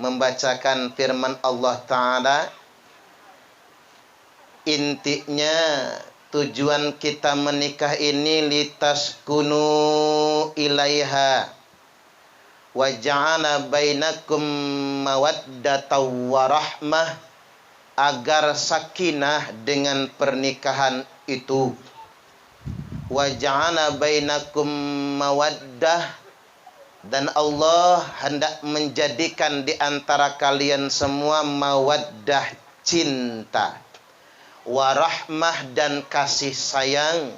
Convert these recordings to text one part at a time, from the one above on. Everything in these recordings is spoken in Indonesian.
membacakan firman Allah Ta'ala. Intinya tujuan kita menikah ini litaskunu ilaiha wa ja'ala bainakum mawaddatan wa rahmah, agar sakinah dengan pernikahan itu. Wa ja'ala bainakum mawaddah, dan Allah hendak menjadikan di antara kalian semua mawaddah, cinta, warahmah, dan kasih sayang.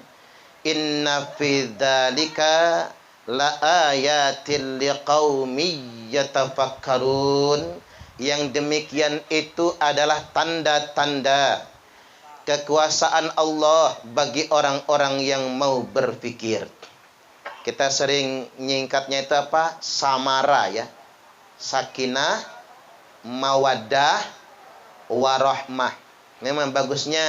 Inna fi dzalika la ayatil liqaumin yatafakkarun. Yang demikian itu adalah tanda-tanda kekuasaan Allah bagi orang-orang yang mau berpikir. Kita sering nyingkatnya itu apa? Samara ya. Sakinah, mawaddah, warahmah. Memang bagusnya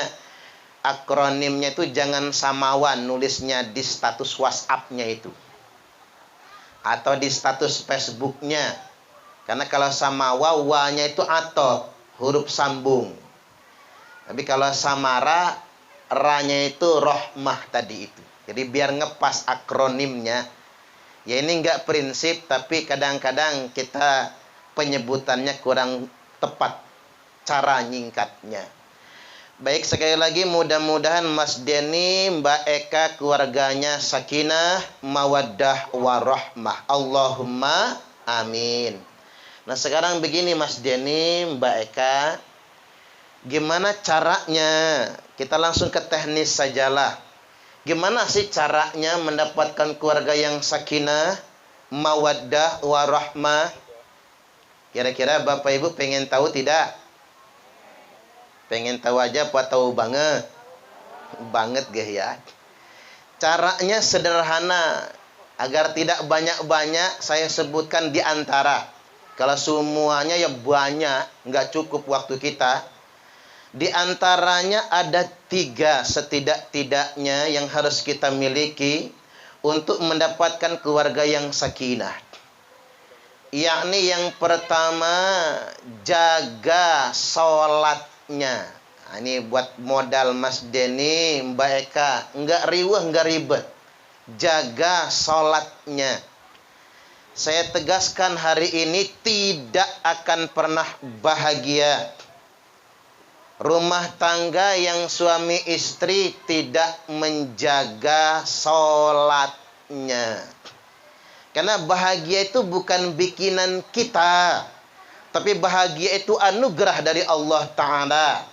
akronimnya itu jangan samawan, nulisnya di status WhatsApp-nya itu. Atau di status Facebook-nya. Karena kalau samawa, wa-nya itu atop, huruf sambung. Tapi kalau samara, ra-nya itu rohmah tadi itu. Jadi biar ngepas akronimnya. Ya ini enggak prinsip, tapi kadang-kadang kita penyebutannya kurang tepat cara nyingkatnya. Baik, sekali lagi mudah-mudahan Mas Denny, Mbak Eka, keluarganya sakinah, mawaddah, warahmah. Allahumma amin. Nah sekarang begini Mas Denny, Mbak Eka, gimana caranya? Kita langsung ke teknis sajalah. Gimana sih caranya mendapatkan keluarga yang sakinah, mawaddah, warahmah? Kira-kira Bapak Ibu pengen tahu tidak? Pengen tahu aja apa tahu banget? Banget gak ya? Caranya sederhana. Agar tidak banyak-banyak saya sebutkan di antara. Kalau semuanya ya banyak, nggak cukup waktu kita. Di antaranya ada 3 setidak-tidaknya yang harus kita miliki untuk mendapatkan keluarga yang sakinah. Yakni yang pertama, jaga sholatnya. Nah, ini buat modal Mas Denny, Mbak Eka. Nggak riweh, nggak ribet. Jaga sholatnya. Saya tegaskan hari ini tidak akan pernah bahagia rumah tangga yang suami istri tidak menjaga sholatnya. Karena bahagia itu bukan bikinan kita, tapi bahagia itu anugerah dari Allah Ta'ala.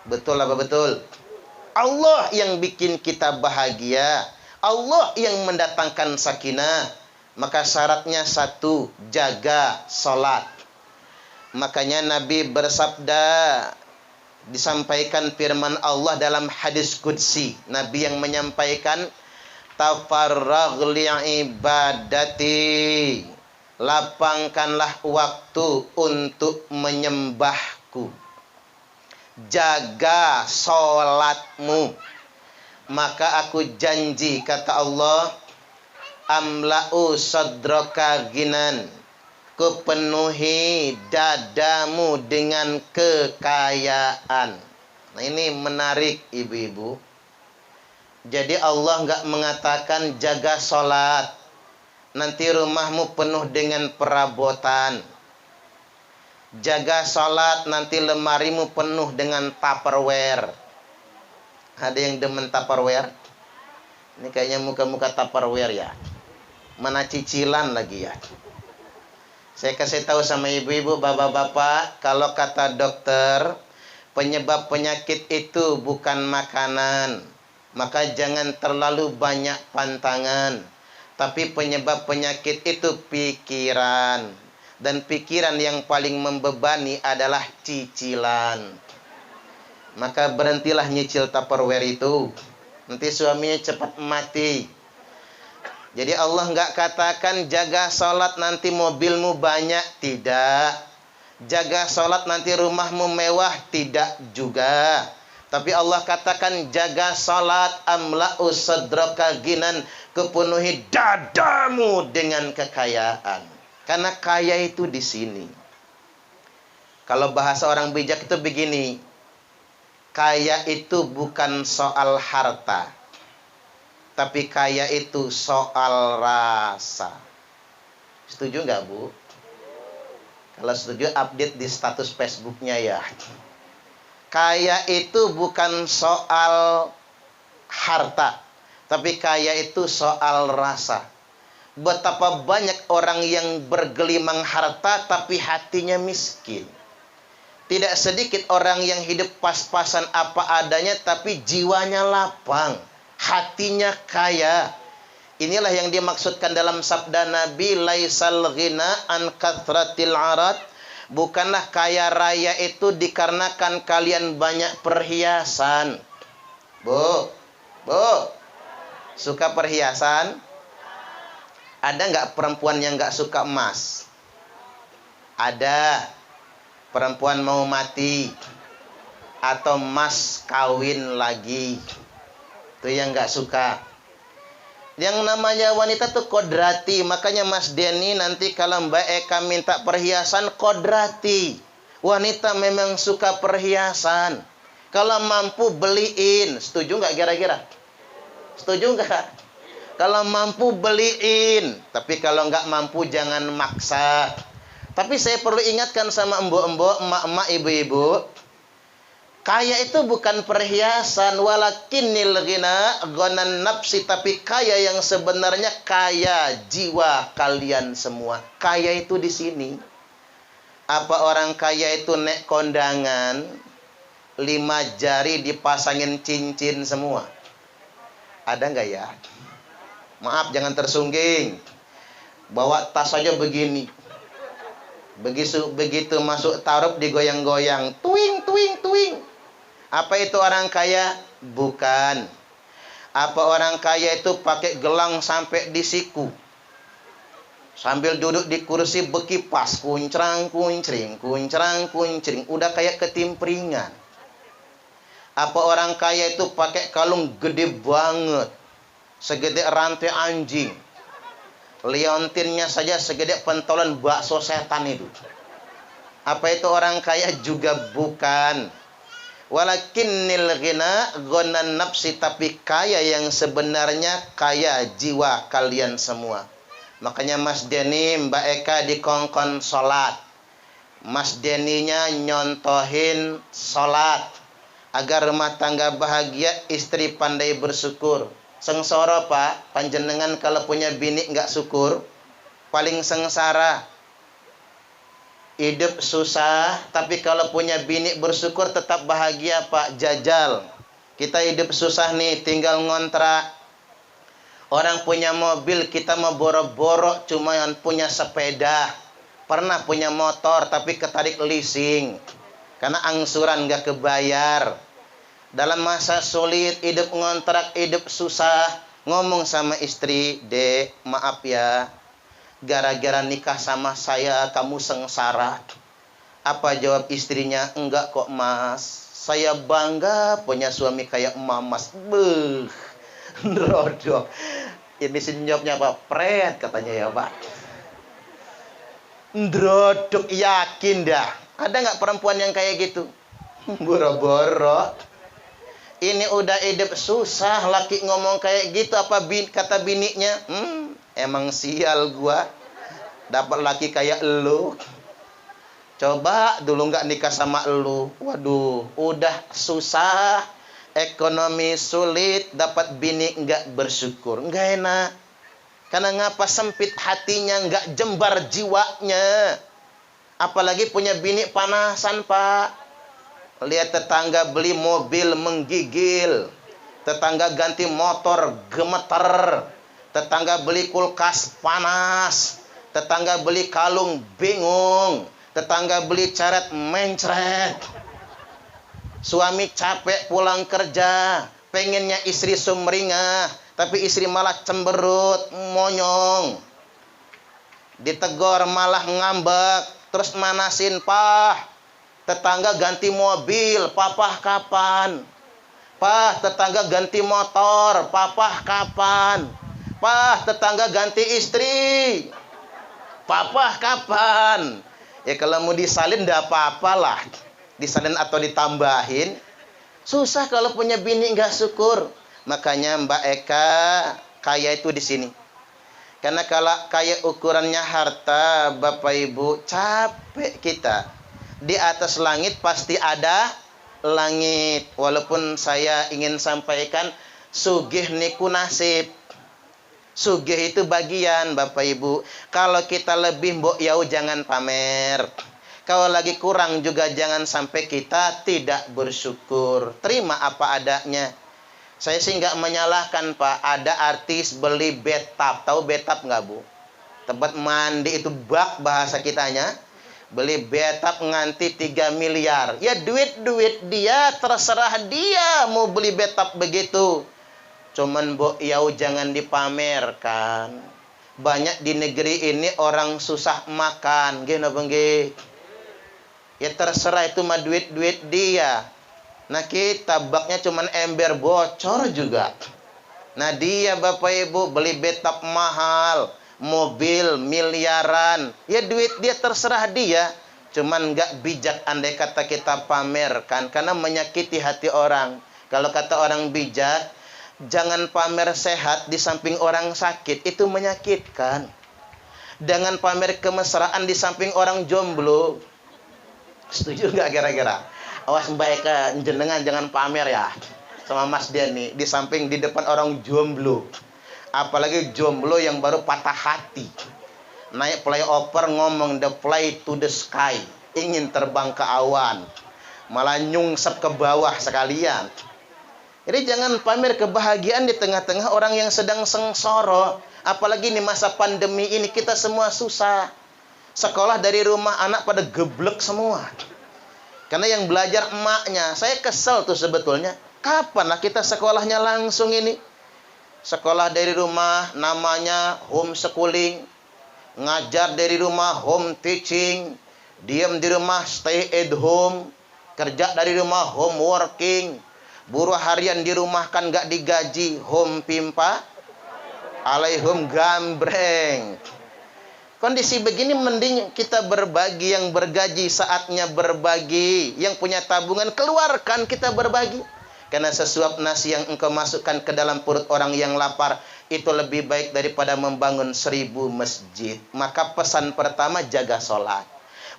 Betul apa betul? Allah yang bikin kita bahagia, Allah yang mendatangkan sakinah. Maka syaratnya 1, jaga sholat. Makanya Nabi bersabda, disampaikan firman Allah dalam hadis qudsi. Nabi yang menyampaikan, tafarragh li'ibadati, lapangkanlah waktu untuk menyembahku. Jaga sholatmu, maka aku janji, kata Allah, amla'u sadraka ginan, kupenuhi dadamu dengan kekayaan. Nah ini menarik ibu-ibu. Jadi Allah nggak mengatakan jaga sholat, nanti rumahmu penuh dengan perabotan. Jaga sholat, nanti lemarimu penuh dengan Tupperware. Ada yang demen Tupperware? Ini kayaknya muka-muka Tupperware ya. Mana cicilan lagi ya. Saya kasih tahu sama ibu-ibu, bapak-bapak, kalau kata dokter, penyebab penyakit itu bukan makanan, maka jangan terlalu banyak pantangan. Tapi penyebab penyakit itu pikiran. Dan pikiran yang paling membebani adalah cicilan. Maka berhentilah nyicil Tupperware itu. Nanti suaminya cepat mati. Jadi Allah nggak katakan jaga sholat nanti mobilmu banyak. Tidak. Jaga sholat nanti rumahmu mewah. Tidak juga. Tapi Allah katakan jaga sholat, amla'u sadraka ginan, kepenuhi dadamu dengan kekayaan. Karena kaya itu di sini. Kalau bahasa orang bijak itu begini, kaya itu bukan soal harta, tapi kaya itu soal rasa. Setuju nggak, Bu? Kalau setuju, update di status Facebooknya ya. Kaya itu bukan soal harta, tapi kaya itu soal rasa. Betapa banyak orang yang bergelimang harta tapi hatinya miskin. Tidak sedikit orang yang hidup pas-pasan apa adanya tapi jiwanya lapang, hatinya kaya. Inilah yang dimaksudkan dalam sabda Nabi, laisal ghina an kathratil arad. Bukanlah kaya raya itu dikarenakan kalian banyak perhiasan. Bu, suka perhiasan? Ada nggak perempuan yang nggak suka emas? Ada. Perempuan mau mati atau emas kawin lagi, itu yang nggak suka. Yang namanya wanita tuh kodrati. Makanya Mas Denny nanti kalau Mbak Eka minta perhiasan, kodrati. Wanita memang suka perhiasan. Kalau mampu beliin. Setuju nggak kira-kira? Setuju nggak? Kalau mampu beliin, tapi kalau nggak mampu jangan maksa. Tapi saya perlu ingatkan sama embok-embok, emak-emak, ibu-ibu, kaya itu bukan perhiasan, walakinnil ghina ghanan nafsi, tapi kaya yang sebenarnya kaya jiwa kalian semua. Kaya itu di sini. Apa orang kaya itu nek kondangan 5 jari dipasangin cincin semua? Ada nggak ya? Maaf, jangan tersungging. Bawa tas saja begini. Begitu masuk tarup digoyang-goyang. Tuing, tuing, tuing. Apa itu orang kaya? Bukan. Apa orang kaya itu pakai gelang sampai di siku? Sambil duduk di kursi bekipas. Kuncrang, kuncring, kuncrang, kuncring. Udah kayak ketimpringan. Apa orang kaya itu pakai kalung gede banget? Segede rantai anjing. Liontinnya saja segede pentolan bakso setan itu. Apa itu orang kaya? Juga bukan. Walakinnil ghina ghanan nafsi, tapi kaya yang sebenarnya kaya jiwa kalian semua. Makanya Mas Denny, Mbak Eka dikongkon sholat. Mas Denny-nya nyontohin sholat. Agar rumah tangga bahagia, istri pandai bersyukur. Sengsara Pak, panjenengan kalau punya bini nggak syukur, paling sengsara. Hidup susah, tapi kalau punya bini bersyukur tetap bahagia Pak. Jajal, kita hidup susah nih, tinggal ngontrak. Orang punya mobil, kita mau boro-boro cuma punya sepeda. Pernah punya motor, tapi ketarik leasing. Karena angsuran nggak kebayar. Dalam masa sulit, hidup ngontrak, hidup susah, ngomong sama istri, Dek, maaf ya, gara-gara nikah sama saya, kamu sengsara. Apa jawab istrinya? Enggak kok Mas, saya bangga punya suami kayak Mamas. Beuh, nrodok. Ini jawabnya apa? Pret katanya ya Pak. Nrodok, yakin dah. Ada nggak perempuan yang kayak gitu? Boro-boro. Ini udah hidup susah, laki ngomong kayak gitu, apa kata bininya? Emang sial gua, dapat laki kayak elu. Coba dulu nggak nikah sama elu. Waduh, udah susah, ekonomi sulit, dapat bini nggak bersyukur, nggak enak. Karena ngapa? Sempit hatinya, nggak jembar jiwanya. Apalagi punya bini panasan Pak. Lihat tetangga beli mobil menggigil, tetangga ganti motor gemeter, tetangga beli kulkas panas, tetangga beli kalung bingung, tetangga beli caret mencret. Suami capek pulang kerja, pengennya istri sumringah, tapi istri malah cemberut, monyong. Ditegur malah ngambek, terus manasin, Pak. Tetangga ganti mobil, papa kapan? Pak, tetangga ganti motor, papa kapan? Pak, tetangga ganti istri, papa kapan? Ya kalau mau disalin enggak apa-apalah. Disalin atau ditambahin. Susah kalau punya bini enggak syukur. Makanya Mbak Eka kaya itu di sini. Karena kalau kaya ukurannya harta, Bapak Ibu, capek kita. Di atas langit pasti ada langit. Walaupun saya ingin sampaikan, sugih niku nasib. Sugih itu bagian, Bapak Ibu. Kalau kita lebih, mbok yau jangan pamer. Kalau lagi kurang juga jangan sampai kita tidak bersyukur. Terima apa adanya. Saya sih nggak menyalahkan, Pak. Ada artis beli bathtub. Tahu bathtub nggak, Bu? Tempat mandi itu bak bahasa kitanya. Beli bathtub nganti 3 miliar. Ya duit-duit dia, terserah dia mau beli bathtub begitu. Cuman mbok yau jangan dipamerkan. Banyak di negeri ini orang susah makan. Gini apa nggih? Ya terserah itu mah duit-duit dia. Nah kita baknya cuman ember bocor juga. Nah dia Bapak Ibu beli bathtub mahal, mobil miliaran. Ya duit dia terserah dia. Cuman nggak bijak andai kata kita pamerkan. Karena menyakiti hati orang. Kalau kata orang bijak, jangan pamer sehat di samping orang sakit. Itu menyakitkan. Jangan pamer kemesraan di samping orang jomblo. Setuju nggak kira-kira? Awas Mbak Eka, jenengan jangan pamer ya sama Mas Denny di samping di depan orang jomblo. Apalagi jomblo yang baru patah hati. Naik flyover ngomong the fly to the sky, ingin terbang ke awan. Malah nyungsep ke bawah sekalian. Jadi jangan pamer kebahagiaan di tengah-tengah orang yang sedang sengsara. Apalagi di masa pandemi ini kita semua susah. Sekolah dari rumah anak pada geblek semua. Karena yang belajar emaknya. Saya kesel tuh sebetulnya. Kapan lah kita sekolahnya langsung ini? Sekolah dari rumah namanya homeschooling. Ngajar dari rumah home teaching. Diam di rumah stay at home. Kerja dari rumah home working. Buruh harian di rumah kan gak digaji. Home pimpa. Alaihum gambreng. Kondisi begini mending kita berbagi, yang bergaji saatnya berbagi, yang punya tabungan keluarkan kita berbagi. Karena sesuap nasi yang engkau masukkan ke dalam perut orang yang lapar itu lebih baik daripada membangun 1000 masjid. Maka pesan pertama jaga sholat.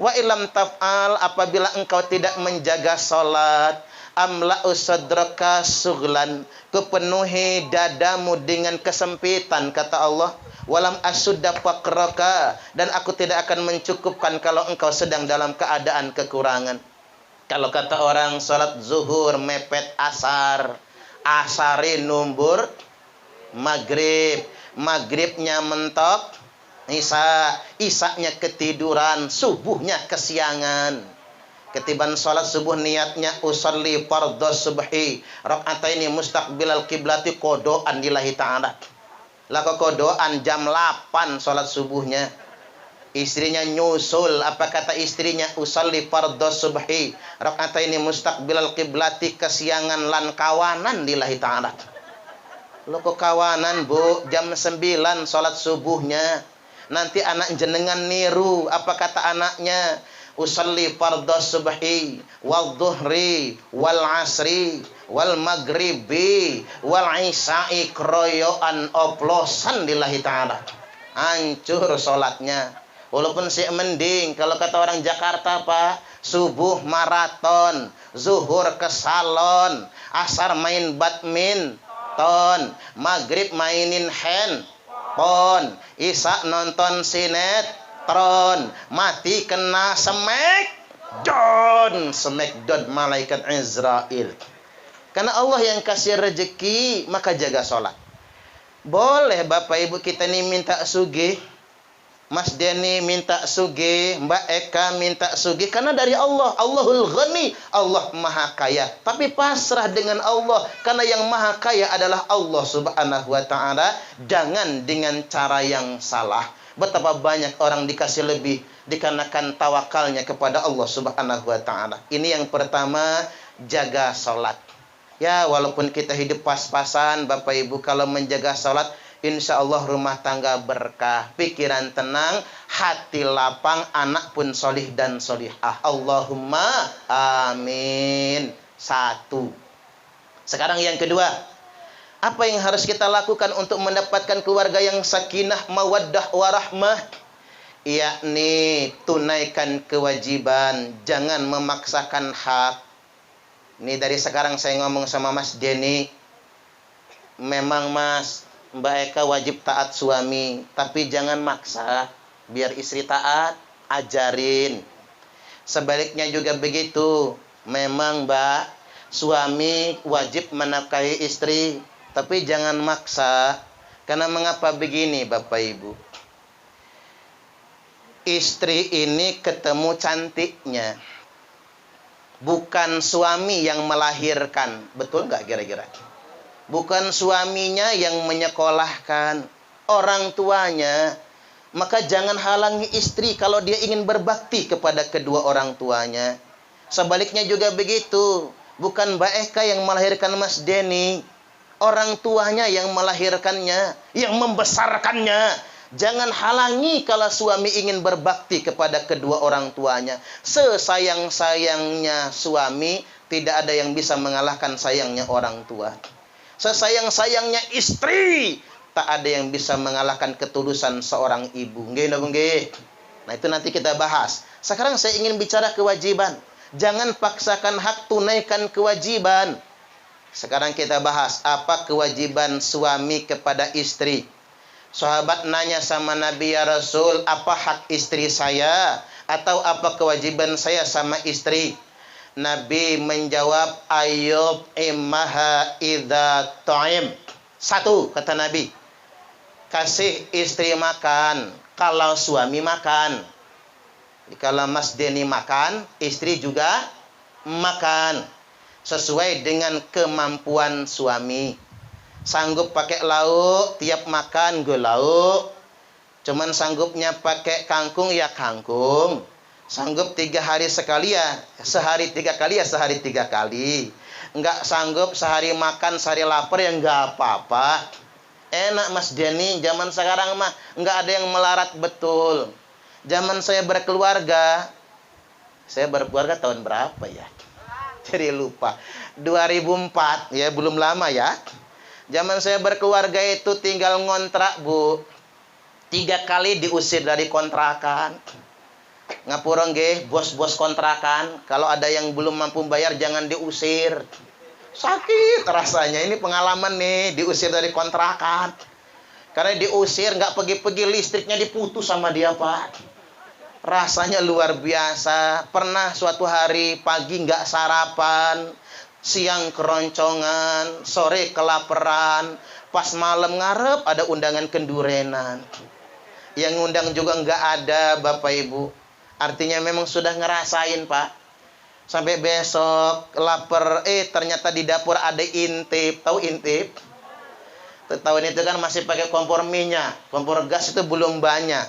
Wa ilam taf'al, apabila engkau tidak menjaga sholat, amla'u sadraka sughlan, kepenuhi dadamu dengan kesempitan, kata Allah. Walam asudda faqraka, dan aku tidak akan mencukupkan kalau engkau sedang dalam keadaan kekurangan. Kalau kata orang salat zuhur mepet asar, asare numbur maghrib, maghribnya mentok isya, isyanya ketiduran, subuhnya kesiangan. Ketiban salat subuh niatnya usolli fardhu subhi rakaataini mustaqbilal kiblati qodoan lillahi ta'ala. Lako kodoan jam 8 sholat subuhnya. Istrinya nyusul. Apa kata istrinya? Usalli fardhu subhi rakaataini mustaqbilal kiblati, kesiangan lan kawanan lillahi ta'ala. Loko kawanan, Bu, jam 9 sholat subuhnya. Nanti anak jenengan niru. Apa kata anaknya? Usalli fardhu subhi wal dhuhri wal asri wal maghribi wal isya'i kroyoan oplosan lillahi ta'ala. Hancur sholatnya. Walaupun sih mending. Kalau kata orang Jakarta, Pak, subuh maraton, zuhur ke salon, asar main badminton, maghrib mainin handphone, isya nonton sinetron, mati kena smackdown malaikat Israel. Karena Allah yang kasih rezeki, maka jaga sholat. Boleh Bapak Ibu kita ini minta sugih, Mas Denny minta sugih, Mbak Eka minta sugih, karena dari Allah. Allahul Ghani, Allah Maha Kaya. Tapi pasrah dengan Allah, karena yang Maha Kaya adalah Allah Subhanahu wa Ta'ala. Jangan dengan cara yang salah. Betapa banyak orang dikasih lebih dikarenakan tawakalnya kepada Allah Subhanahu wa Ta'ala. Ini yang pertama, jaga sholat. Ya, walaupun kita hidup pas-pasan, Bapak Ibu, kalau menjaga sholat, insya Allah rumah tangga berkah, pikiran tenang, hati lapang, anak pun solih dan solihah. Allahumma amin. Satu. Sekarang yang kedua, apa yang harus kita lakukan untuk mendapatkan keluarga yang sakinah, mawaddah, warahmah? Yakni tunaikan kewajiban, jangan memaksakan hak. Ini dari sekarang saya ngomong sama Mas Denny. Memang Mas, Mbak Eka wajib taat suami, tapi jangan maksa. Biar istri taat, ajarin. Sebaliknya juga begitu. Memang Mbak, suami wajib menafkahi istri, tapi jangan maksa. Karena mengapa begini Bapak Ibu? Istri ini ketemu cantiknya, bukan suami yang melahirkan. Betul nggak kira-kira? Bukan suaminya yang menyekolahkan, orang tuanya. Maka jangan halangi istri kalau dia ingin berbakti kepada kedua orang tuanya. Sebaliknya juga begitu. Bukan Mbak Eka yang melahirkan Mas Denny, orang tuanya yang melahirkannya, yang membesarkannya. Jangan halangi kalau suami ingin berbakti kepada kedua orang tuanya. Sesayang-sayangnya suami, tidak ada yang bisa mengalahkan sayangnya orang tua. Sesayang-sayangnya istri, tak ada yang bisa mengalahkan ketulusan seorang ibu. Nggih. Nah, itu nanti kita bahas. Sekarang saya ingin bicara kewajiban. Jangan paksakan hak, tunaikan kewajiban. Sekarang kita bahas apa kewajiban suami kepada istri. Sahabat nanya sama Nabi, ya Rasul, apa hak istri saya? Atau apa kewajiban saya sama istri? Nabi menjawab, ayub imaha idza ta'im. Satu, kata Nabi, kasih istri makan kalau suami makan. Jadi kalau Mas Denny makan, istri juga makan. Sesuai dengan kemampuan suami. Sanggup pakai lauk, tiap makan gue lauk. Cuman sanggupnya pakai kangkung, ya kangkung. Sanggup 3 hari sekali ya, sehari 3 kali ya sehari 3 kali. Enggak sanggup sehari makan, sehari lapar ya enggak apa-apa. Enak Mas Denny, zaman sekarang mah enggak ada yang melarat betul. Zaman saya berkeluarga tahun berapa ya? Jadi lupa. 2004 ya, belum lama ya. Zaman saya berkeluarga itu tinggal ngontrak Bu. 3 kali diusir dari kontrakan. Ngapura nggih, bos-bos kontrakan, kalau ada yang belum mampu bayar jangan diusir. Sakit rasanya, ini pengalaman nih, diusir dari kontrakan. Karena diusir, nggak pergi-pergi, listriknya diputus sama dia Pak. Rasanya luar biasa. Pernah suatu hari pagi nggak sarapan, siang keroncongan, sore kelaparan, pas malam ngarep ada undangan kendurenan. Yang ngundang juga nggak ada Bapak Ibu. Artinya memang sudah ngerasain Pak. Sampai besok lapar, ternyata di dapur ada intip. Tahu intip? Tahun itu kan masih pakai kompor minyak. Kompor gas itu belum banyak.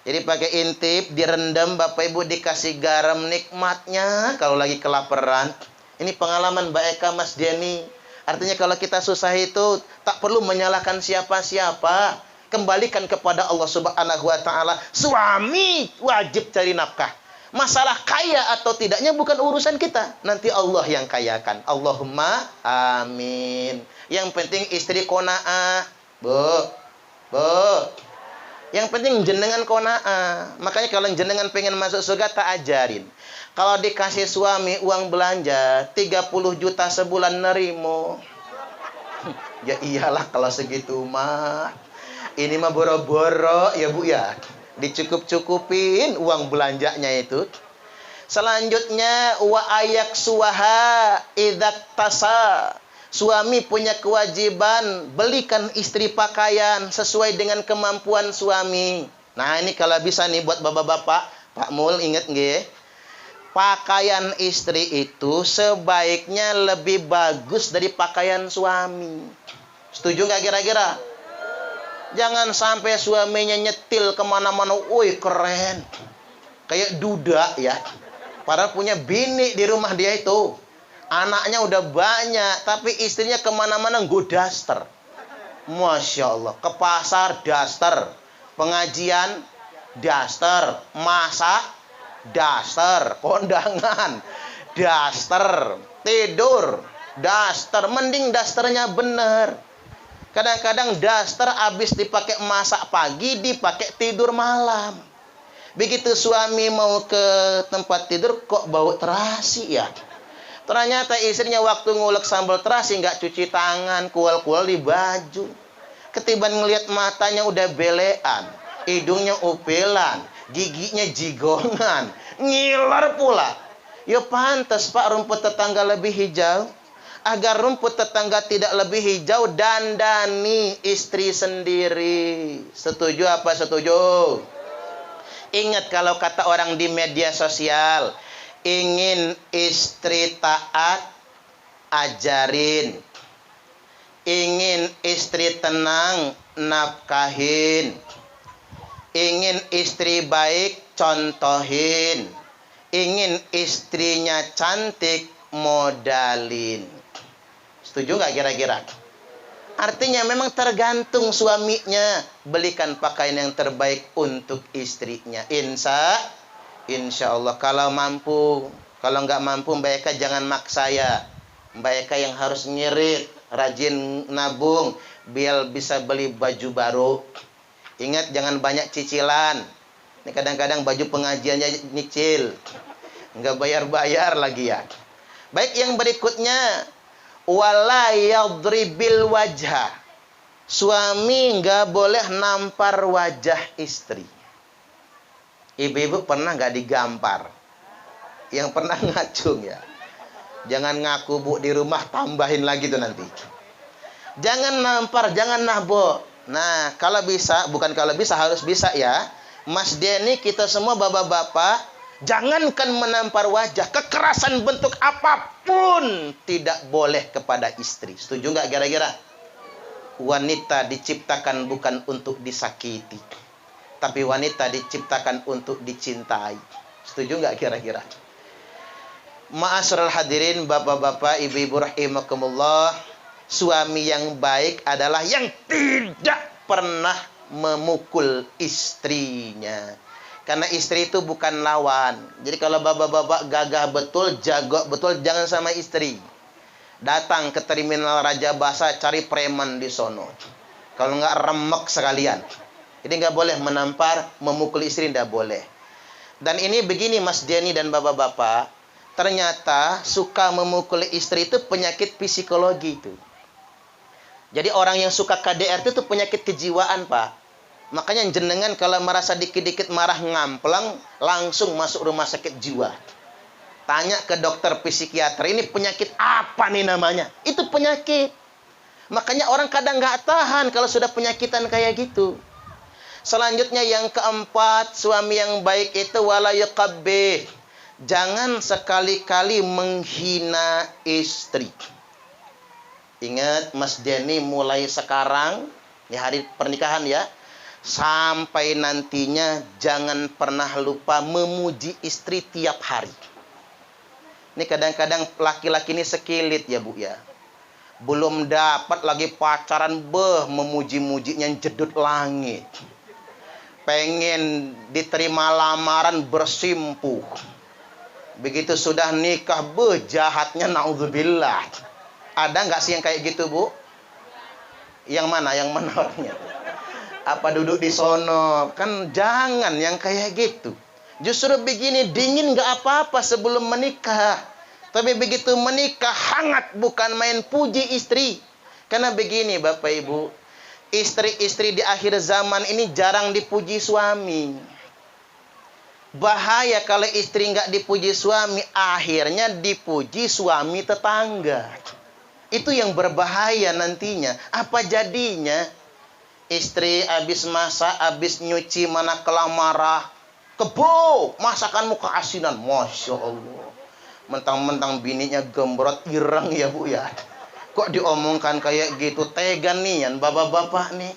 Jadi pakai intip, direndam Bapak Ibu, dikasih garam, nikmatnya kalau lagi kelaparan. Ini pengalaman Mbak Eka, Mas Denny. Artinya kalau kita susah itu tak perlu menyalahkan siapa-siapa. Kembalikan kepada Allah Subhanahu wa taala. Suami wajib cari nafkah. Masalah kaya atau tidaknya bukan urusan kita. Nanti Allah yang kayakan. Allahumma amin. Yang penting istri qanaah. Bu. Yang penting jenengan qanaah. Makanya kalau jenengan pengen masuk surga, tak ajarin. Kalau dikasih suami uang belanja 30 juta sebulan nerimo. Ya iyalah kalau segitu mah. Ini mah boro-boro ya Bu ya. Dicukup-cukupin uang belanjanya itu. Selanjutnya wa ayak suwaha idzak tasa. Suami punya kewajiban belikan istri pakaian sesuai dengan kemampuan suami. Nah, ini kalau bisa nih buat bapak-bapak, Pak Mul ingat nggih? Pakaian istri itu sebaiknya lebih bagus dari pakaian suami. Setuju nggak kira-kira? Jangan sampai suaminya nyetil kemana-mana, woi keren, kayak duda ya. Padahal punya bini di rumah dia itu, anaknya udah banyak, tapi istrinya kemana-mana nggo daster. Masya Allah. Ke pasar, daster. Pengajian, daster. Masak, daster. Kondangan, daster. Tidur, daster. Mending dasternya bener. Kadang-kadang daster habis dipakai masak pagi, dipakai tidur malam. Begitu suami mau ke tempat tidur, kok bau terasi ya? Ternyata istrinya waktu ngulek sambal terasi nggak cuci tangan, kual-kual di baju. Ketiban ngelihat matanya udah belean, hidungnya upelan, giginya jigongan, ngiler pula. Ya pantas Pak, rumput tetangga lebih hijau. Agar rumput tetangga tidak lebih hijau, dandani istri sendiri. Setuju apa setuju? Ingat kalau kata orang di media sosial, ingin istri taat, ajarin. Ingin istri tenang, nafkahin. Ingin istri baik, contohin. Ingin istrinya cantik, modalin. Setuju nggak kira-kira? Artinya memang tergantung suaminya. Belikan pakaian yang terbaik untuk istrinya. Insya Allah. Kalau mampu. Kalau nggak mampu, Mbak Eka jangan maksa ya. Mbak Eka yang harus ngirit, rajin nabung, biar bisa beli baju baru. Ingat jangan banyak cicilan. Ini kadang-kadang baju pengajiannya nyicil. Nggak bayar-bayar lagi ya. Baik, yang berikutnya. Wala yadribil wajha. Suami nggak boleh nampar wajah istri. Ibu-ibu pernah nggak digampar? Yang pernah ngacung ya? Jangan ngaku Bu di rumah, tambahin lagi tuh nanti. Jangan nampar, jangan nabok. Nah, kalau bisa, bukan kalau bisa, harus bisa ya. Mas Denny, kita semua bapak-bapak, jangankan menampar wajah, kekerasan bentuk apapun tidak boleh kepada istri. Setuju nggak kira-kira? Wanita diciptakan bukan untuk disakiti, tapi wanita diciptakan untuk dicintai. Setuju nggak kira-kira? Ma'asyiral hadirin, bapak-bapak, ibu-ibu rahimakumullah, suami yang baik adalah yang tidak pernah memukul istrinya. Karena istri itu bukan lawan. Jadi kalau bapak-bapak gagah betul, jago betul, jangan sama istri. Datang ke terminal Raja Basa, cari preman di sono. Kalau nggak remek sekalian. Jadi nggak boleh menampar, memukul istri, nggak boleh. Dan ini begini Mas Denny dan bapak-bapak. Ternyata suka memukul istri itu penyakit psikologi itu. Jadi orang yang suka KDRT itu penyakit kejiwaan Pak. Makanya jenengan kalau merasa dikit-dikit marah ngamplang, langsung masuk rumah sakit jiwa. Tanya ke dokter psikiater, ini penyakit apa nih namanya? Itu penyakit. Makanya orang kadang nggak tahan kalau sudah penyakitan kayak gitu. Selanjutnya yang keempat, suami yang baik itu wala yuqabbih. Jangan sekali-kali menghina istri. Ingat Mas Denny, mulai sekarang, di hari pernikahan ya, sampai nantinya jangan pernah lupa memuji istri tiap hari. Ini kadang-kadang laki-laki ini sekilit ya Bu ya. Belum dapat lagi pacaran, memuji-mujinya jedut langit. Pengen diterima lamaran bersimpuh. Begitu sudah nikah, jahatnya naudzubillah. Ada nggak sih yang kayak gitu Bu? Yang mana? Yang mana orangnya? Apa duduk di sono? Kan jangan yang kayak gitu. Justru begini, dingin nggak apa-apa sebelum menikah. Tapi begitu menikah, hangat, bukan main puji istri. Karena begini Bapak Ibu, istri-istri di akhir zaman ini jarang dipuji suami. Bahaya kalau istri nggak dipuji suami, akhirnya dipuji suami tetangga. Itu yang berbahaya nantinya. Apa jadinya? Istri habis masak, habis nyuci, mana kelah marah. Kebo, masakanmu keasinan. Masya Allah. Mentang-mentang bininya gembrot ireng ya Bu ya. Kok diomongkan kayak gitu? Tega nih bapak-bapak nih.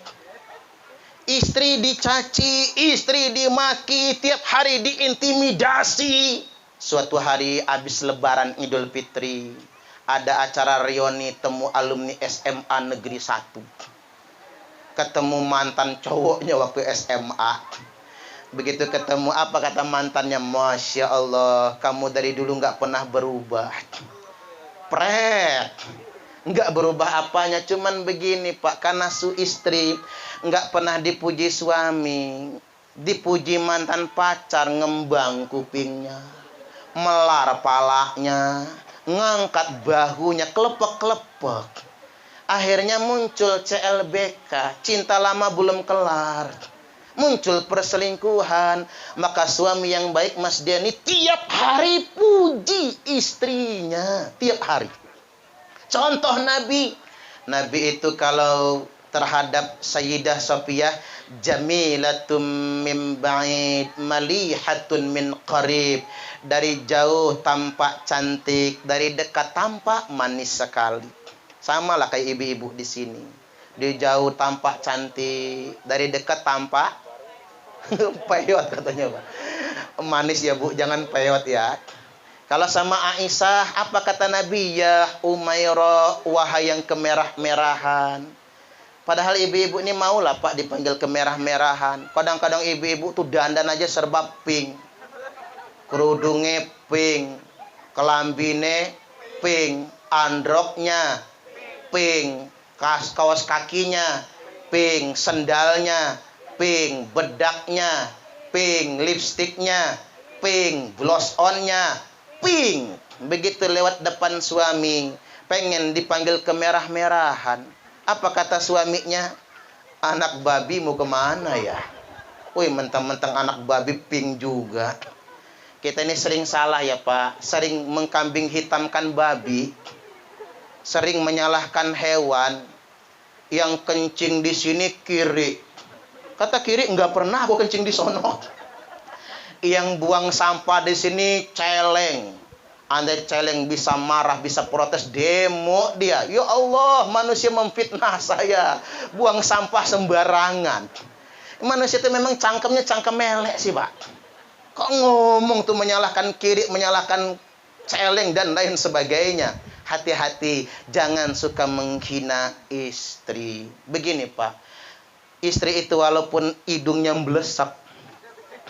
Istri dicaci, istri dimaki, tiap hari diintimidasi. Suatu hari habis lebaran Idul Fitri, ada acara reuni temu alumni SMA Negeri 1. ketemu mantan cowoknya waktu SMA. Begitu ketemu, apa kata mantannya? Masya Allah, kamu dari dulu nggak pernah berubah. Pret. Nggak berubah apanya, cuman begini Pak, karena istri nggak pernah dipuji suami. Dipuji mantan pacar, ngembang kupingnya, melar palanya, ngangkat bahunya, kelepek-kelepek. Akhirnya muncul CLBK, cinta lama belum kelar. Muncul perselingkuhan. Maka suami yang baik Mas Denny tiap hari puji istrinya. Tiap hari. Contoh Nabi. Nabi itu kalau terhadap Sayyidah Sofiyah, jamilatum min ba'id, malihatun min qarib. Dari jauh tampak cantik, dari dekat tampak manis sekali. Sama lah kayak ibu-ibu di sini. Di jauh tampak cantik, dari dekat tampak peyot katanya Pak. Manis ya Bu, jangan peyot ya. Kalau sama Aisyah, apa kata Nabi? Ya Umairah, wahai yang kemerah-merahan. Padahal ibu-ibu ini maulah Pak dipanggil kemerah-merahan. Kadang-kadang ibu-ibu tuh dandan aja serba pink. Kerudungnya pink, kelambine pink, androknya pink, kaos kakinya pink, sendalnya pink, bedaknya pink, lipstiknya pink, gloss onnya pink. Begitu lewat depan suami, pengen dipanggil kemerah-merahan. Apa kata suaminya? Anak babi mau kemana ya? Wih, mentang-mentang anak babi pink juga. Kita ini sering salah ya Pak, sering mengkambing hitamkan babi, sering menyalahkan hewan. Yang kencing di sini kiri, kata kiri nggak pernah aku kencing di sono. Yang buang sampah di sini celeng. Andai celeng bisa marah, bisa protes, demo dia. Ya Allah, manusia memfitnah saya, buang sampah sembarangan. Manusia itu memang cangkemnya cangkem melek sih Pak. Kok ngomong tuh menyalahkan kiri, menyalahkan celeng dan lain sebagainya. Hati-hati, jangan suka menghina istri. Begini Pak, istri itu walaupun hidungnya mblesak,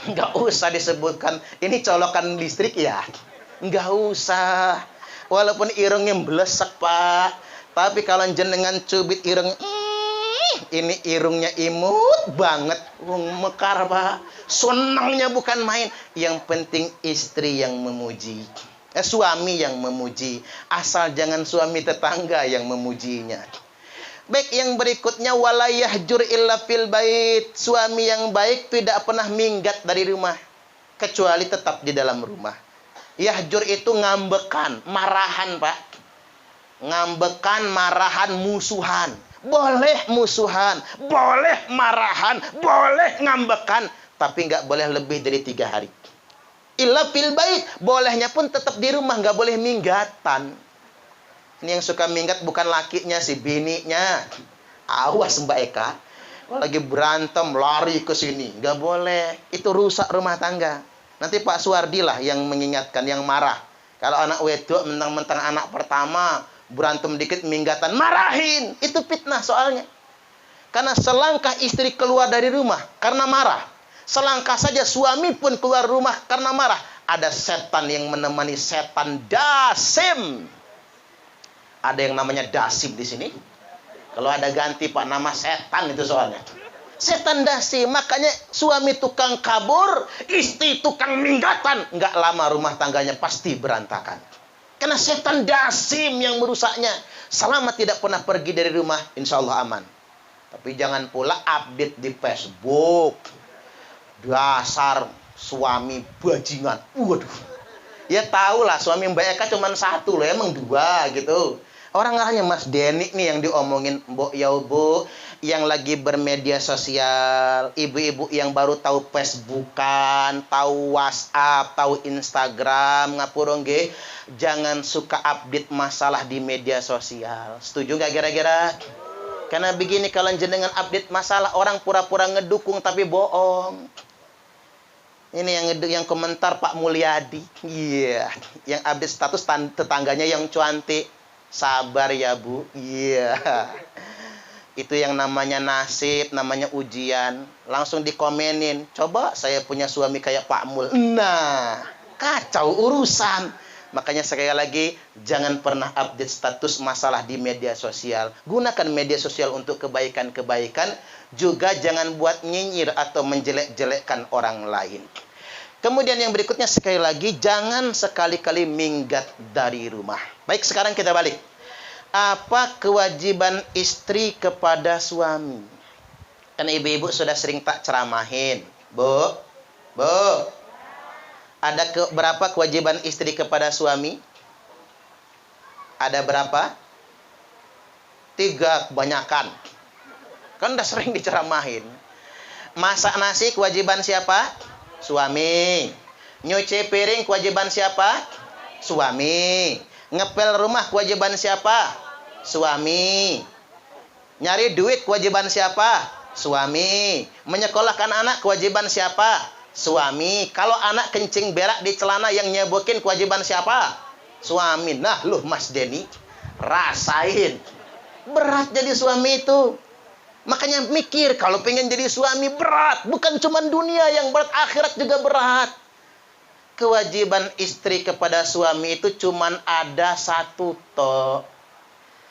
nggak usah disebutkan ini colokan listrik ya, nggak usah. Walaupun irungnya mblesak Pak, tapi kalau jenengan cubit irung, ini irungnya imut banget, mekar Pak. Senangnya bukan main. Yang penting istri yang memuji, suami yang memuji. Asal jangan suami tetangga yang memujinya. Baik, yang berikutnya wala yahjur illa fil bait. Suami yang baik tidak pernah minggat dari rumah kecuali tetap di dalam rumah. Yahjur itu ngambekan, marahan Pak. Ngambekan, marahan, musuhan. Boleh musuhan, boleh marahan, boleh ngambekan, tapi nggak boleh lebih dari 3 hari. Illa fil bait, bolehnya pun tetap di rumah, nggak boleh minggatan. Ini yang suka minggat bukan lakinya, si bininya. Awas Mbak Eka, lagi berantem lari ke sini, nggak boleh. Itu rusak rumah tangga. Nanti Pak Suwardi lah yang mengingatkan, yang marah. Kalau anak wedok mentang-mentang anak pertama, berantem dikit minggatan, marahin. Itu fitnah soalnya. Karena selangkah istri keluar dari rumah karena marah, selangkah saja suami pun keluar rumah karena marah, ada setan yang menemani, setan dasim. Ada yang namanya dasim di sini. Kalau ada ganti Pak nama setan itu soalnya. Setan dasim. Makanya suami tukang kabur, istri tukang minggatan. Nggak lama rumah tangganya pasti berantakan. Karena setan dasim yang merusaknya. Selama tidak pernah pergi dari rumah, insya Allah aman. Tapi jangan pula update di Facebook. Dasar suami bajingan. Waduh. Ya tahulah suami Mbak Eka cuma 1 loh, emang 2 gitu. Orang arahnya Mas Denny nih yang diomongin. Mbok ya Bu, yang lagi bermedia sosial, ibu-ibu yang baru tahu Facebookan, tahu WhatsApp, tahu Instagram, ngapura nggih, jangan suka update masalah di media sosial. Setuju nggak kira-kira? Karena begini, kalau jenengan update masalah, orang pura-pura ngedukung tapi bohong. Ini yang komentar Pak Mulyadi. Iya, yang update status tetangganya yang cantik. Sabar ya Bu. Iya. Itu yang namanya nasib, namanya ujian. Langsung dikomenin, coba saya punya suami kayak Pak Mul. Nah, kacau urusan. Makanya sekali lagi, jangan pernah update status masalah di media sosial. Gunakan media sosial untuk kebaikan-kebaikan. Juga jangan buat nyinyir atau menjelek-jelekkan orang lain. Kemudian yang berikutnya sekali lagi, jangan sekali-kali minggat dari rumah. Baik, sekarang kita balik. Apa kewajiban istri kepada suami? Kan ibu-ibu sudah sering tak ceramahin. Bu, ada berapa kewajiban istri kepada suami? Ada berapa? 3, kebanyakan. Kan udah sering diceramahin. Masak nasi kewajiban siapa? Suami. Nyuci piring kewajiban siapa? Suami. Ngepel rumah kewajiban siapa? Suami. Nyari duit kewajiban siapa? Suami. Menyekolahkan anak kewajiban siapa? Suami. Kalau anak kencing berak di celana, yang nyebokin kewajiban siapa? Suami. Nah, loh Mas Denny, rasain. Berat jadi suami itu. Makanya mikir, kalau pengen jadi suami berat. Bukan cuma dunia yang berat, akhirat juga berat. Kewajiban istri kepada suami itu cuma ada satu toh,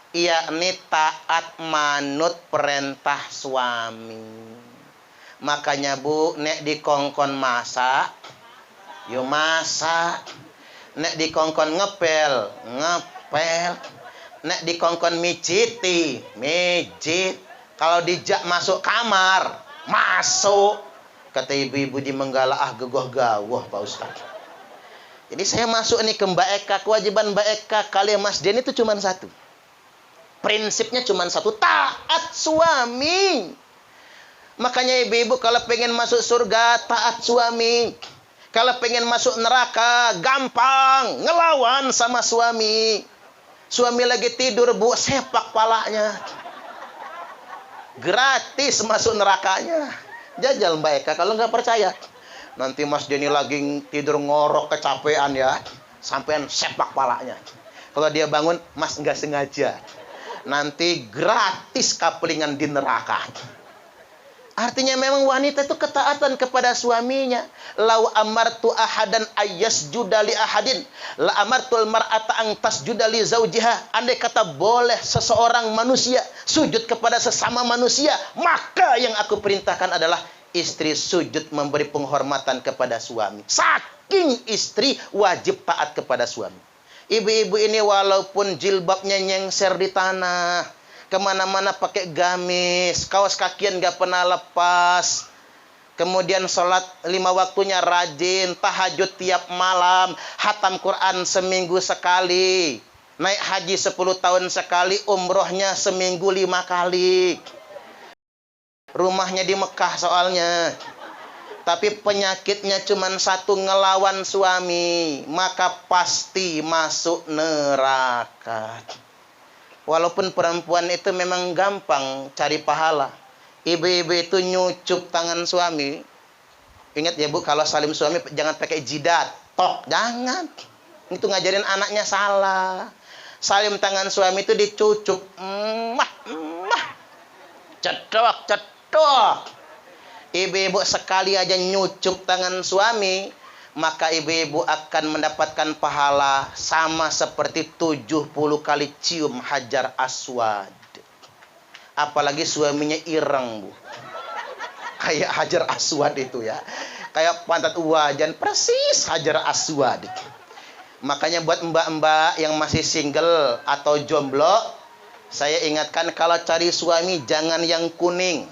yakni taat manut perintah suami. Makanya Bu, nek dikongkon masak, yo masak. Nek dikongkon ngepel, ngepel. Nek dikongkon mijiti, mijit. Kalau dijak masuk kamar, masuk. Kata ibu-ibu di Menggala, gegoh-gawoh Pak Ustaz. Jadi saya masuk nih ke Mbak Eka, kewajiban Mbak Eka kali Mas Den itu cuma satu. Prinsipnya cuma satu, taat suami. Makanya ibu-ibu kalau pengen masuk surga, taat suami. Kalau pengen masuk neraka, gampang, ngelawan sama suami. Suami lagi tidur, Bu, sepak palanya. Gratis masuk nerakanya. Jajal Mbak Eka kalau nggak percaya. Nanti Mas Denny lagi tidur ngorok kecapean ya, sampean sepak palanya. Kalau dia bangun, Mas nggak sengaja. Nanti gratis kaplingan di neraka. Artinya memang wanita itu ketaatan kepada suaminya. Lau amartu ahadan ayyasjuda li ahadin, la amartul mar'ata an tasjuda li zaujiha. Andai kata boleh seseorang manusia sujud kepada sesama manusia, maka yang aku perintahkan adalah istri sujud memberi penghormatan kepada suami. Saking istri wajib taat kepada suami. Ibu-ibu ini walaupun jilbabnya nyengser di tanah, kemana-mana pakai gamis, kaos kakian gak pernah lepas. Kemudian sholat 5 waktunya rajin, tahajud tiap malam, hatam Quran seminggu sekali, naik haji 10 tahun sekali, umrohnya seminggu 5 kali. Rumahnya di Mekah soalnya. Tapi penyakitnya cuma satu, ngelawan suami, maka pasti masuk neraka. Walaupun perempuan itu memang gampang cari pahala. Ibu-ibu itu nyucup tangan suami. Ingat ya Bu, kalau salim suami jangan pakai jidat. Tok, jangan. Itu ngajarin anaknya salah. Salim tangan suami itu dicucup. Cedok, cedok. Ibu-ibu sekali aja nyucup tangan suami, maka ibu-ibu akan mendapatkan pahala sama seperti 70 kali cium Hajar Aswad. Apalagi suaminya ireng, Bu. Kayak Hajar Aswad itu ya. Kayak pantat wajan, persis Hajar Aswad. Makanya buat mbak-mbak yang masih single atau jomblo, saya ingatkan kalau cari suami jangan yang kuning.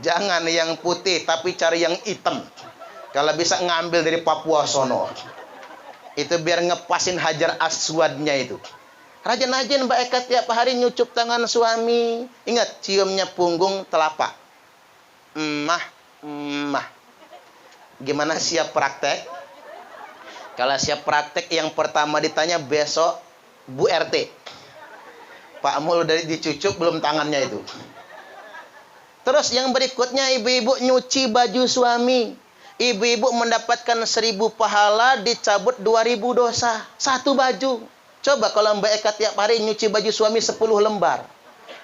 Jangan yang putih, tapi cari yang hitam. Kalau bisa ngambil dari Papua sono. Itu biar ngepasin Hajar Aswadnya itu. Rajin-rajin Mbak Eka tiap hari nyucup tangan suami. Ingat, ciumnya punggung telapak. Gimana siap praktek? Kalau siap praktek, yang pertama ditanya besok, Bu RT. Pak Mul udah dicucup belum tangannya itu? Terus yang berikutnya, ibu-ibu nyuci baju suami. Ibu-ibu mendapatkan 1000 pahala, dicabut 2000 dosa. Satu baju. Coba kalau Mbak Eka tiap hari nyuci baju suami 10 lembar.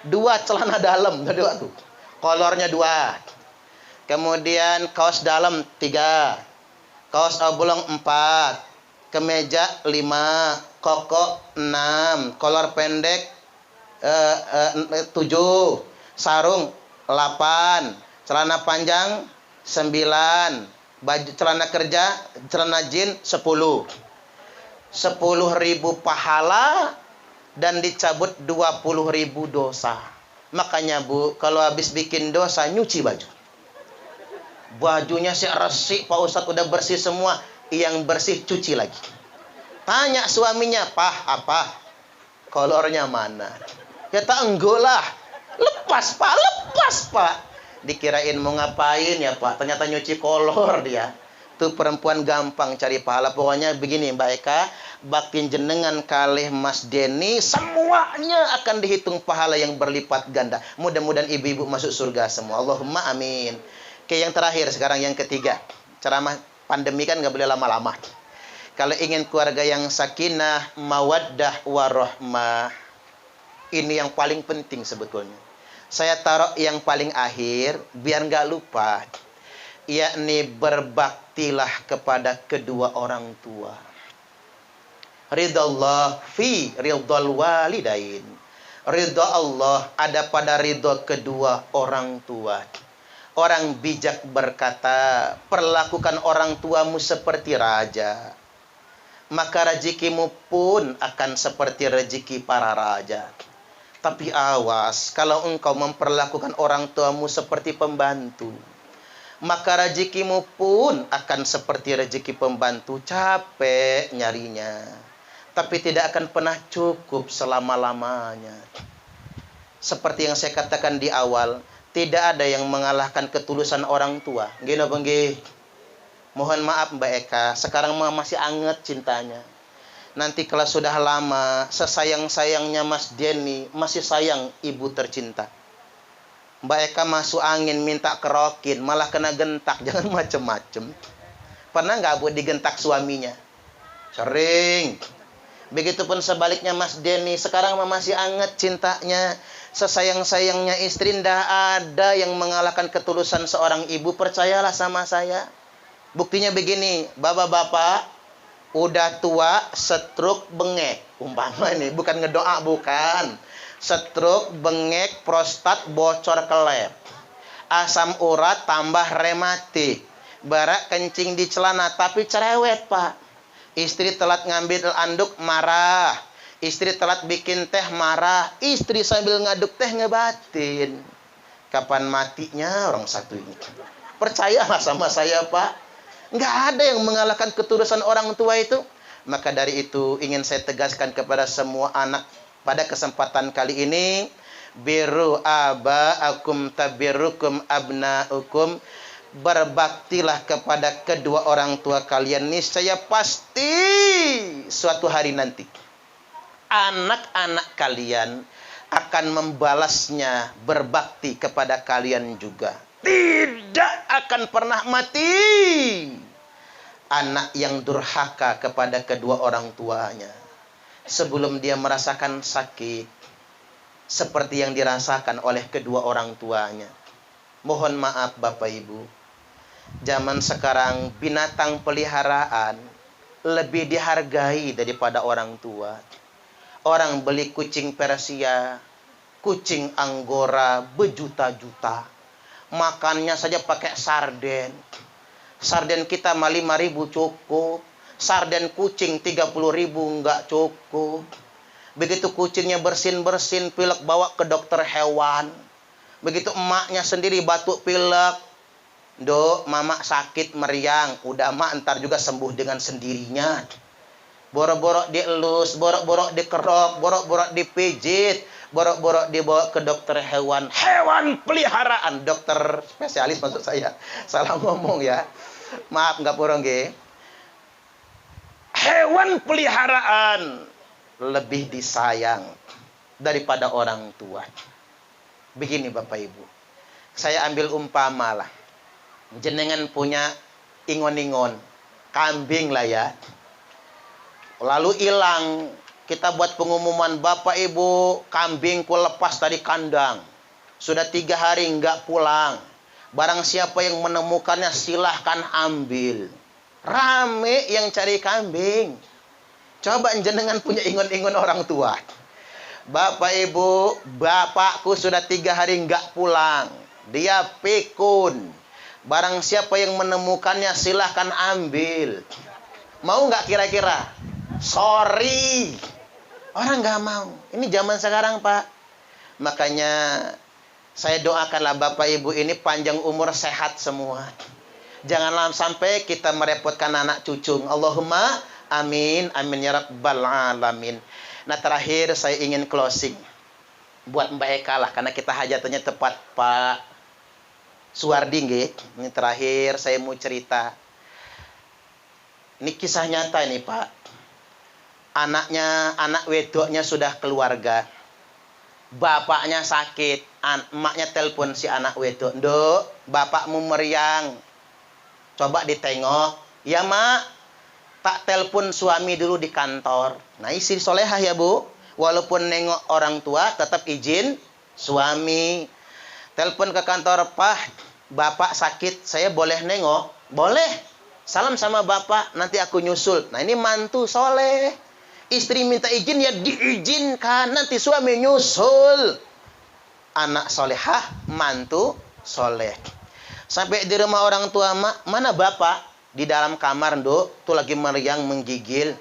2 celana dalam, dua tuh. Kolornya 2. Kemudian kaos dalam 3. Kaos oblong 4. Kemeja 5. Koko 6. Kolor pendek 7. Sarung 8. Celana panjang 9. Baju celana kerja, celana jin 10. 10.000 pahala dan dicabut 20.000 dosa. Makanya Bu, kalau habis bikin dosa nyuci baju. Bajunya si resik, Pak Ustadz udah bersih semua, yang bersih cuci lagi. Tanya suaminya, "Pah, apa? Kolornya mana?" Ya tak lah. Lepas Pak. Dikirain mau ngapain ya Pak, ternyata nyuci kolor dia. Tuh perempuan gampang cari pahala. Pokoknya begini Mbak Eka, bakti jenengan kalih Mas Denny, semuanya akan dihitung pahala yang berlipat ganda. Mudah-mudahan ibu-ibu masuk surga semua. Allahumma amin. Oke, yang terakhir sekarang yang ketiga. Ceramah pandemi kan nggak boleh lama-lama. Kalau ingin keluarga yang sakinah, mawaddah, warahmah, ini yang paling penting sebetulnya. Saya taruh yang paling akhir biar nggak lupa, yakni berbaktilah kepada kedua orang tua. Ridallah fi ridal walidain. Ridha Allah ada pada ridha kedua orang tua. Orang bijak berkata, perlakukan orang tuamu seperti raja, maka rezekimu pun akan seperti rezeki para raja. Tapi awas, kalau engkau memperlakukan orang tuamu seperti pembantu, maka rezekimu pun akan seperti rezeki pembantu. Capek nyarinya, tapi tidak akan pernah cukup selama-lamanya. Seperti yang saya katakan di awal, tidak ada yang mengalahkan ketulusan orang tua. Gini apa nggih? Mohon maaf Mbak Eka, sekarang masih anget cintanya. Nanti kalau sudah lama, sesayang-sayangnya Mas Denny, masih sayang ibu tercinta. Mbak Eka masuk angin minta kerokin, malah kena gentak. Jangan macem-macem. Pernah nggak Bu digentak suaminya? Sering. Begitupun sebaliknya Mas Denny, sekarang masih anget cintanya. Sesayang-sayangnya istri, tidak ada yang mengalahkan ketulusan seorang ibu. Percayalah sama saya. Buktinya begini, bapak-bapak udah tua, stroke, bengek. Umpama ini, bukan ngedoa, bukan. Stroke, bengek, prostat, bocor kelep. Asam urat tambah rematik. Barak kencing di celana, tapi cerewet Pak. Istri telat ngambil anduk, marah. Istri telat bikin teh, marah. Istri sambil ngaduk teh ngebatin. Kapan matinya orang satu ini? Percayalah sama saya Pak. Nggak ada yang mengalahkan ketulusan orang tua itu. Maka dari itu ingin saya tegaskan kepada semua anak pada kesempatan kali ini, biru aba'akum tabirukum abna'ukum. Berbaktilah kepada kedua orang tua kalian, niscaya pasti suatu hari nanti anak-anak kalian akan membalasnya berbakti kepada kalian juga. Tidak akan pernah mati anak yang durhaka kepada kedua orang tuanya sebelum dia merasakan sakit seperti yang dirasakan oleh kedua orang tuanya. Mohon maaf Bapak Ibu, zaman sekarang binatang peliharaan lebih dihargai daripada orang tua. Orang beli kucing Persia, kucing Anggora berjuta-juta. Makannya saja pakai sarden. Sarden kita 5.000 cukup. Sarden kucing 30.000 enggak cukup. Begitu kucingnya bersin-bersin, pilek bawa ke dokter hewan. Begitu emaknya sendiri batuk pilek, Dok, mama sakit meriang. Udah mak, ntar juga sembuh dengan sendirinya. Borok-borok dielus, borok-borok dikerok, borok-borok dipijit, borok-borok dibawa ke dokter hewan. Hewan peliharaan, dokter spesialis maksud saya. Salah ngomong ya. Maaf nggak porong ge. Hewan peliharaan lebih disayang daripada orang tua. Begini Bapak Ibu, saya ambil umpama lah. Jenengan punya ingon-ingon, kambing lah ya. Lalu hilang, kita buat pengumuman, Bapak Ibu, kambingku lepas dari kandang. Sudah 3 hari nggak pulang. Barang siapa yang menemukannya silahkan ambil. Rame yang cari kambing. Coba jenengan punya ingon-ingon orang tua. Bapak Ibu, bapakku sudah 3 hari nggak pulang. Dia pikun. Barang siapa yang menemukannya silahkan ambil. Mau nggak kira-kira? Sorry. Orang nggak mau. Ini zaman sekarang, Pak. Makanya saya doakanlah Bapak Ibu ini panjang umur, sehat semua. Janganlah sampai kita merepotkan anak cucu. Allahumma amin, amin ya rabbal alamin. Nah, terakhir saya ingin closing buat Mbak Eka lah, karena kita hajatnya tepat Pak Suwardi nggih. Ini terakhir saya mau cerita. Ini kisah nyata ini Pak. Anak wedoknya sudah keluarga. Bapaknya sakit, emaknya telepon si anak wedok, "Nduk, bapakmu meriang. Coba ditengok." "Ya, Mak. Tak telepon suami dulu di kantor." Nah, istri solehah ya, Bu. Walaupun nengok orang tua, tetap izin suami. Telepon ke kantor, "Pak, bapak sakit, saya boleh nengok?" "Boleh. Salam sama bapak, nanti aku nyusul." Nah, ini mantu soleh. Istri minta izin, ya diizinkan. Nanti suami nyusul. Anak solehah, mantu soleh. Sampai di rumah orang tua, "Mak, mana bapak?" "Di dalam kamar, Nduk. Tuh lagi meriang menggigil.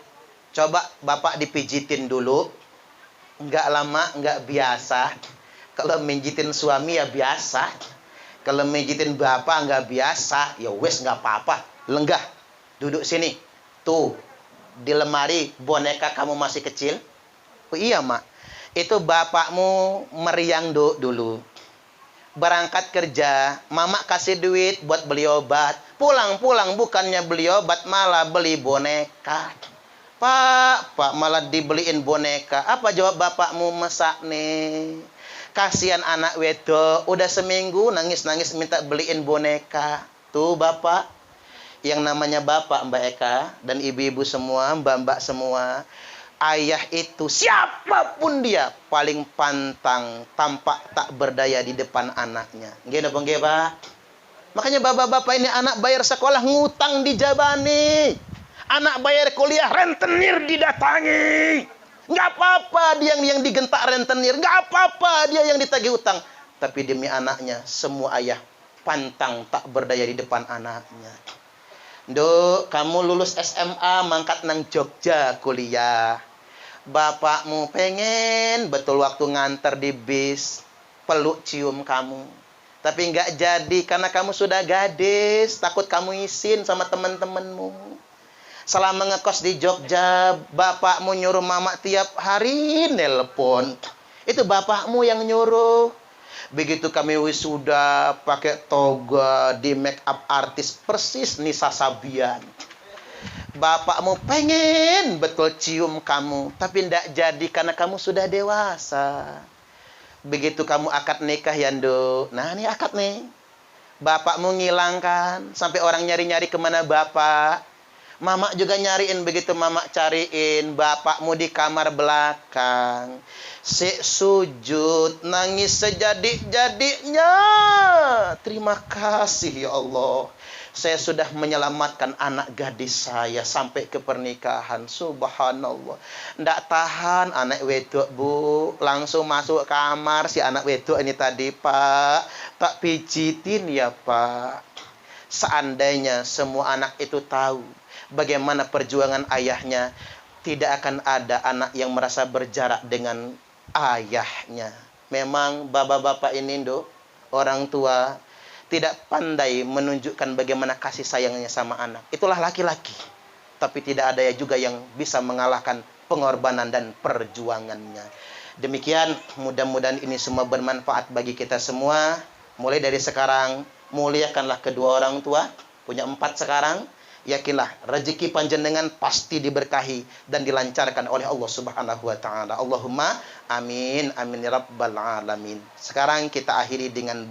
Coba bapak dipijitin dulu." Enggak lama, enggak biasa. Kalau menjitin suami ya biasa. Kalau menjitin bapak enggak biasa. Ya wes, enggak apa-apa. Lenggah. Duduk sini. Tuh. Di lemari boneka kamu masih kecil. "Oh iya, Mak. Itu bapakmu meriang dulu. Berangkat kerja, Mama kasih duit buat beli obat. Pulang-pulang bukannya beli obat, malah beli boneka." Pak malah dibeliin boneka." "Apa jawab bapakmu?" "Masak nih." Kasihan anak wedok, udah seminggu nangis-nangis minta beliin boneka. Tuh bapak. Yang namanya bapak, Mbak Eka, dan ibu-ibu semua, mbak-mbak semua, ayah itu siapapun dia paling pantang, tampak tak berdaya di depan anaknya. Nggih napa nggih, Pak? Makanya bapak-bapak ini anak bayar sekolah ngutang dijabani. Anak bayar kuliah rentenir didatangi. Nggak apa-apa dia yang digentak rentenir, nggak apa-apa dia yang ditagih utang. Tapi demi anaknya, semua ayah pantang tak berdaya di depan anaknya. "Nduk, kamu lulus SMA mangkat nang Jogja kuliah. Bapakmu pengen betul waktu nganter di bis, peluk cium kamu. Tapi nggak jadi karena kamu sudah gadis, takut kamu izin sama teman-temanmu. Selama ngekos di Jogja, bapakmu nyuruh mama tiap hari nelpon. Itu bapakmu yang nyuruh. Begitu kami wisuda, pakai toga, di make up artis persis Nisa Sabian. Bapakmu pengen betul cium kamu, tapi ndak jadi karena kamu sudah dewasa. Begitu kamu akad nikah ya, Nduk. Nah, ini akad nih. Bapakmu ngilang kan, sampai orang nyari-nyari kemana bapak. Mama juga nyariin, begitu mama cariin, bapakmu di kamar belakang. Sujud, nangis sejadi-jadinya. Terima kasih ya Allah. Saya sudah menyelamatkan anak gadis saya sampai ke pernikahan. Subhanallah. Ndak tahan anak wedok, Bu. Langsung masuk kamar si anak wedok ini tadi, Pak. Tak pijitin ya, Pak. Seandainya semua anak itu tahu bagaimana perjuangan ayahnya, tidak akan ada anak yang merasa berjarak dengan ayahnya. Memang bapak-bapak ini, Nduk, orang tua tidak pandai menunjukkan bagaimana kasih sayangnya sama anak. Itulah laki-laki. Tapi tidak ada juga yang bisa mengalahkan pengorbanan dan perjuangannya. Demikian, mudah-mudahan ini semua bermanfaat bagi kita semua. Mulai dari sekarang, muliakanlah kedua orang tua. Punya 4 sekarang. Yakinlah rezeki panjenengan pasti diberkahi dan dilancarkan oleh Allah Subhanahu wa taala. Allahumma amin, amin ya rabbal alamin. Sekarang kita akhiri dengan